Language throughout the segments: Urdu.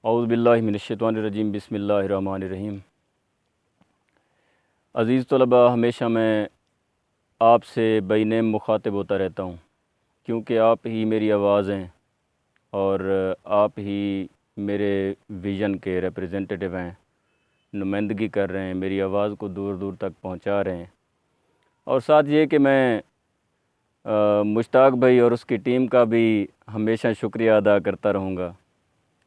اعوذ باللہ من الشیطان الرجیم بسم اللہ الرحمن الرحیم۔ عزیز طلباء، ہمیشہ میں آپ سے بینیم مخاطب ہوتا رہتا ہوں کیونکہ آپ ہی میری آواز ہیں اور آپ ہی میرے ویژن کے ریپریزنٹیٹیو ہیں، نمائندگی کر رہے ہیں، میری آواز کو دور دور تک پہنچا رہے ہیں۔ اور ساتھ یہ کہ میں مشتاق بھائی اور اس کی ٹیم کا بھی ہمیشہ شکریہ ادا کرتا رہوں گا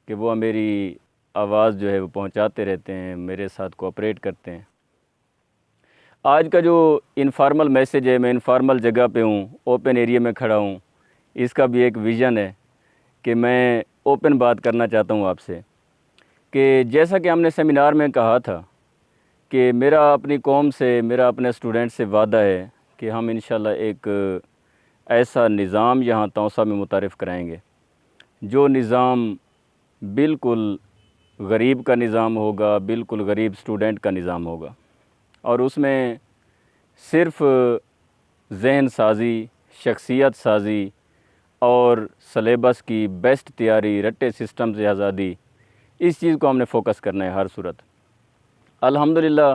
کہ وہ میری آواز جو ہے وہ پہنچاتے رہتے ہیں، میرے ساتھ کوآپریٹ کرتے ہیں۔ آج کا جو انفارمل میسیج ہے، میں انفارمل جگہ پہ ہوں، اوپن ایریا میں کھڑا ہوں، اس کا بھی ایک ویژن ہے کہ میں اوپن بات کرنا چاہتا ہوں آپ سے کہ جیسا کہ ہم نے سیمینار میں کہا تھا کہ میرا اپنی قوم سے، میرا اپنے اسٹوڈنٹ سے وعدہ ہے کہ ہم انشاءاللہ ایک ایسا نظام یہاں توسہ میں متعارف کرائیں گے جو نظام بالکل غریب کا نظام ہوگا، بالکل غریب اسٹوڈنٹ کا نظام ہوگا، اور اس میں صرف ذہن سازی، شخصیت سازی اور سلیبس کی بیسٹ تیاری، رٹے سسٹم سے آزادی، اس چیز کو ہم نے فوکس کرنا ہے ہر صورت۔ الحمدللہ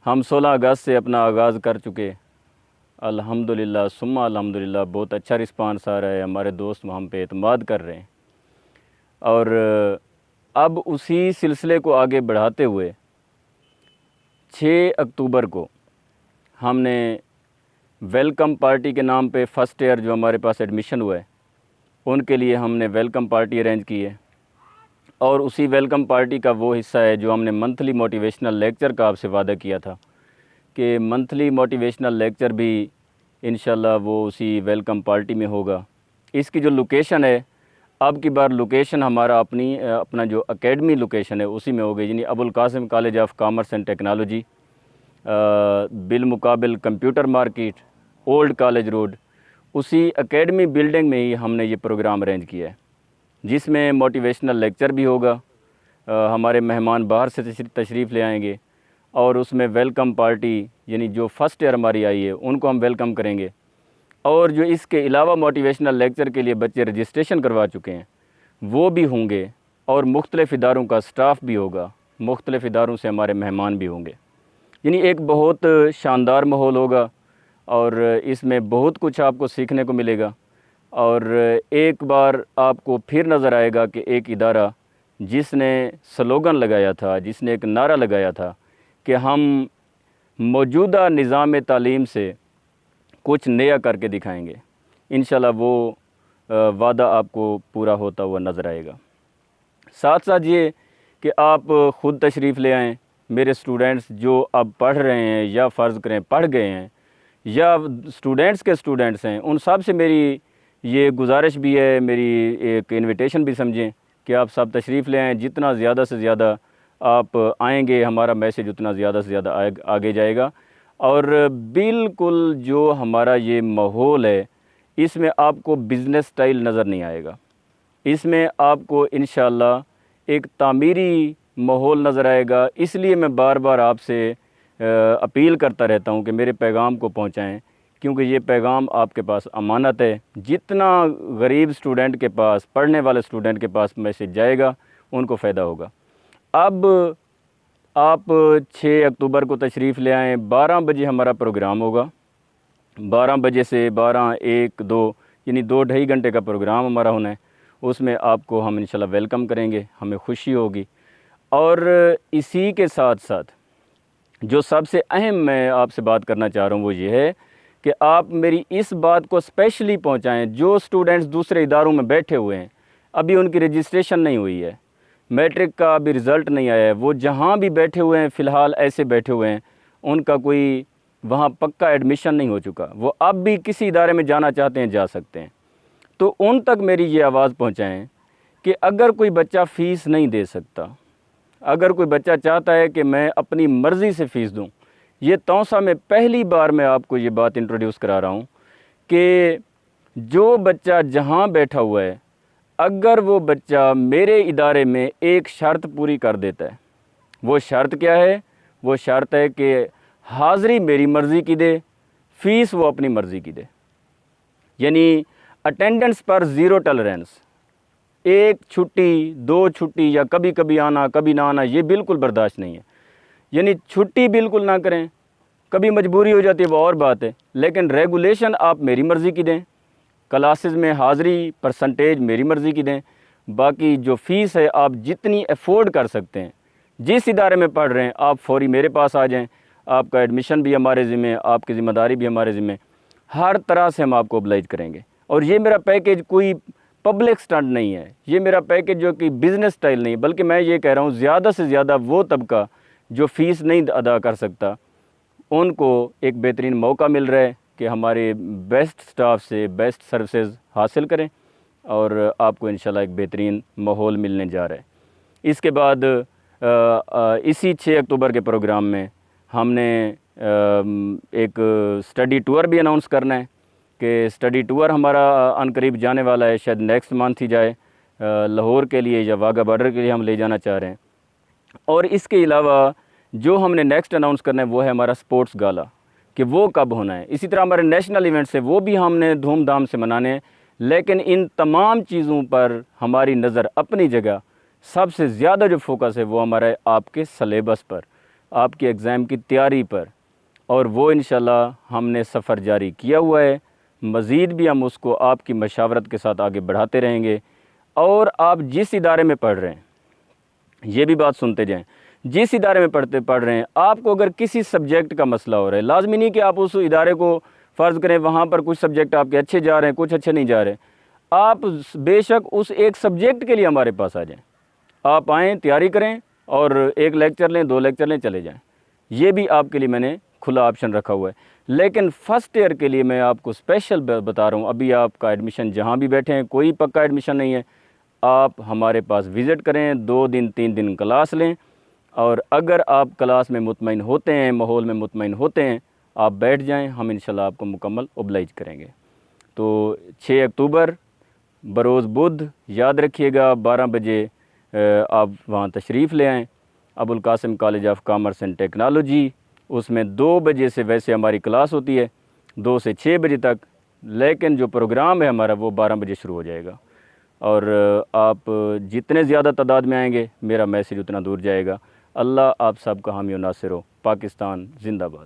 ہم 16 اگست سے اپنا آغاز کر چکے، الحمدللہ ثم الحمدللہ بہت اچھا رسپانس آ رہا ہے، ہمارے دوست ہم پہ اعتماد کر رہے ہیں، اور اب اسی سلسلے کو آگے بڑھاتے ہوئے 6 اکتوبر کو ہم نے ویلکم پارٹی کے نام پہ فرسٹ ایئر جو ہمارے پاس ایڈمیشن ہوا ہے ان کے لیے ہم نے ویلکم پارٹی ارینج کی ہے، اور اسی ویلکم پارٹی کا وہ حصہ ہے جو ہم نے منتھلی موٹیویشنل لیکچر کا آپ سے وعدہ کیا تھا کہ منتھلی موٹیویشنل لیکچر بھی انشاءاللہ وہ اسی ویلکم پارٹی میں ہوگا۔ اس کی جو لوکیشن ہے، اب کی بار لوکیشن ہمارا اپنا جو اکیڈمی لوکیشن ہے اسی میں ہوگی، یعنی Abulqasim college of commerce and technology, بالمقابل computer market, old college road, اسی اکیڈمی بلڈنگ میں ہی ہم نے یہ پروگرام ارینج کیا ہے، جس میں موٹیویشنل لیکچر بھی ہوگا، ہمارے مہمان باہر سے تشریف لے آئیں گے، اور اس میں ویلکم پارٹی یعنی جو فرسٹ ایئر ہماری آئی ہے ان کو ہم ویلکم کریں گے، اور جو اس کے علاوہ موٹیویشنل لیکچر کے لیے بچے رجسٹریشن کروا چکے ہیں وہ بھی ہوں گے، اور مختلف اداروں کا سٹاف بھی ہوگا، مختلف اداروں سے ہمارے مہمان بھی ہوں گے، یعنی ایک بہت شاندار ماحول ہوگا، اور اس میں بہت کچھ آپ کو سیکھنے کو ملے گا، اور ایک بار آپ کو پھر نظر آئے گا کہ ایک ادارہ جس نے سلوگن لگایا تھا، جس نے ایک نعرہ لگایا تھا کہ ہم موجودہ نظام تعلیم سے کچھ نیا کر کے دکھائیں گے، انشاءاللہ وہ وعدہ آپ کو پورا ہوتا ہوا نظر آئے گا۔ ساتھ ساتھ یہ کہ آپ خود تشریف لے آئیں، میرے اسٹوڈنٹس جو اب پڑھ رہے ہیں یا فرض کریں پڑھ گئے ہیں یا اسٹوڈنٹس کے اسٹوڈنٹس ہیں، ان سب سے میری یہ گزارش بھی ہے، میری ایک انویٹیشن بھی سمجھیں کہ آپ سب تشریف لے آئیں، جتنا زیادہ سے زیادہ آپ آئیں گے ہمارا میسیج اتنا زیادہ سے زیادہ آگے جائے گا، اور بالکل جو ہمارا یہ ماحول ہے اس میں آپ کو بزنس سٹائل نظر نہیں آئے گا، اس میں آپ کو انشاءاللہ ایک تعمیری ماحول نظر آئے گا۔ اس لیے میں بار بار آپ سے اپیل کرتا رہتا ہوں کہ میرے پیغام کو پہنچائیں، کیونکہ یہ پیغام آپ کے پاس امانت ہے، جتنا غریب اسٹوڈنٹ کے پاس، پڑھنے والے اسٹوڈنٹ کے پاس میسیج جائے گا ان کو فائدہ ہوگا۔ اب آپ 6 اکتوبر کو تشریف لے آئیں، 12 بجے ہمارا پروگرام ہوگا، 12 بجے سے 12، 1، 2 یعنی 2 ڈھائی گھنٹے کا پروگرام ہمارا ہونا ہے، اس میں آپ کو ہم انشاءاللہ ویلکم کریں گے، ہمیں خوشی ہوگی۔ اور اسی کے ساتھ ساتھ جو سب سے اہم میں آپ سے بات کرنا چاہ رہا ہوں وہ یہ ہے کہ آپ میری اس بات کو اسپیشلی پہنچائیں، جو اسٹوڈنٹس دوسرے اداروں میں بیٹھے ہوئے ہیں، ابھی ان کی رجسٹریشن نہیں ہوئی ہے، میٹرک کا ابھی رزلٹ نہیں آیا ہے، وہ جہاں بھی بیٹھے ہوئے ہیں فی الحال ایسے بیٹھے ہوئے ہیں، ان کا کوئی وہاں پکا ایڈمیشن نہیں ہو چکا، وہ اب بھی کسی ادارے میں جانا چاہتے ہیں جا سکتے ہیں، تو ان تک میری یہ آواز پہنچائیں کہ اگر کوئی بچہ فیس نہیں دے سکتا، اگر کوئی بچہ چاہتا ہے کہ میں اپنی مرضی سے فیس دوں، یہ توسہ میں پہلی بار میں آپ کو یہ بات انٹروڈیوس کرا رہا ہوں کہ جو بچہ جہاں بیٹھا ہوا ہے، اگر وہ بچہ میرے ادارے میں ایک شرط پوری کر دیتا ہے، وہ شرط کیا ہے؟ وہ شرط ہے کہ حاضری میری مرضی کی دے، فیس وہ اپنی مرضی کی دے، یعنی اٹینڈنس پر 0 ٹالرنس، ایک چھٹی 2 چھٹی یا کبھی کبھی آنا کبھی نہ آنا یہ بالکل برداشت نہیں ہے. یعنی چھٹی بالکل نہ کریں, کبھی مجبوری ہو جاتی ہے وہ اور بات ہے, لیکن ریگولیشن آپ میری مرضی کی دیں, کلاسز میں حاضری پرسنٹیج میری مرضی کی دیں, باقی جو فیس ہے آپ جتنی افورڈ کر سکتے ہیں, جس ادارے میں پڑھ رہے ہیں آپ فوری میرے پاس آ جائیں, آپ کا ایڈمیشن بھی ہمارے ذمہ, آپ کی ذمہ داری بھی ہمارے ذمہ, ہر طرح سے ہم آپ کو oblige کریں گے. اور یہ میرا پیکیج کوئی پبلک سٹنٹ نہیں ہے, یہ میرا پیکیج جو کہ بزنس سٹائل نہیں ہے, بلکہ میں یہ کہہ رہا ہوں زیادہ سے زیادہ وہ طبقہ جو فیس نہیں ادا کر سکتا ان کو ایک بہترین موقع مل رہا ہے کہ ہمارے بیسٹ سٹاف سے بیسٹ سروسز حاصل کریں, اور آپ کو انشاءاللہ ایک بہترین ماحول ملنے جا رہا ہے. اس کے بعد اسی 6 اکتوبر کے پروگرام میں ہم نے ایک اسٹڈی ٹور بھی اناؤنس کرنا ہے کہ اسٹڈی ٹور ہمارا عنقریب جانے والا ہے, شاید نیکسٹ منتھ ہی جائے, لاہور کے لیے یا واگا بارڈر کے لیے ہم لے جانا چاہ رہے ہیں. اور اس کے علاوہ جو ہم نے نیکسٹ اناؤنس کرنا ہے وہ ہے ہمارا سپورٹس گالا, کہ وہ کب ہونا ہے. اسی طرح ہمارے نیشنل ایونٹس ہیں وہ بھی ہم نے دھوم دھام سے منانے ہیں, لیکن ان تمام چیزوں پر ہماری نظر اپنی جگہ سب سے زیادہ جو فوکس ہے وہ ہمارا ہے آپ کے سلیبس پر, آپ کے ایگزام کی تیاری پر, اور وہ انشاءاللہ ہم نے سفر جاری کیا ہوا ہے. مزید بھی ہم اس کو آپ کی مشاورت کے ساتھ آگے بڑھاتے رہیں گے. اور آپ جس ادارے میں پڑھ رہے ہیں یہ بھی بات سنتے جائیں, جس ادارے میں پڑھ رہے ہیں آپ کو اگر کسی سبجیکٹ کا مسئلہ ہو رہا ہے, لازمی نہیں کہ آپ اس ادارے کو فرض کریں وہاں پر کچھ سبجیکٹ آپ کے اچھے جا رہے ہیں کچھ اچھے نہیں جا رہے, آپ بے شک اس ایک سبجیکٹ کے لیے ہمارے پاس آ جائیں, آپ آئیں تیاری کریں اور 1 لیکچر لیں 2 لیکچر لیں چلے جائیں. یہ بھی آپ کے لیے میں نے کھلا آپشن رکھا ہوا ہے. لیکن فرسٹ ایئر کے لیے میں آپ کو اسپیشل بتا رہا ہوں, ابھی آپ کا ایڈمیشن جہاں بھی بیٹھے ہیں کوئی پکا ایڈمیشن نہیں ہے, آپ ہمارے پاس وزٹ کریں, 2 دن 3 دن کلاس لیں, اور اگر آپ کلاس میں مطمئن ہوتے ہیں ماحول میں مطمئن ہوتے ہیں آپ بیٹھ جائیں, ہم انشاءاللہ آپ کو مکمل oblige کریں گے. تو 6 اکتوبر بروز بدھ یاد رکھیے گا 12 بجے آپ وہاں تشریف لے آئیں, Abulqasim college of commerce and technology. اس میں 2 بجے سے ویسے ہماری کلاس ہوتی ہے 2 سے 6 بجے تک, لیکن جو پروگرام ہے ہمارا وہ 12 بجے شروع ہو جائے گا. اور آپ جتنے زیادہ تعداد میں آئیں گے میرا میسیج اتنا دور جائے گا. اللہ آپ سب کا حامی و ناصر ہو. پاکستان زندہ باد.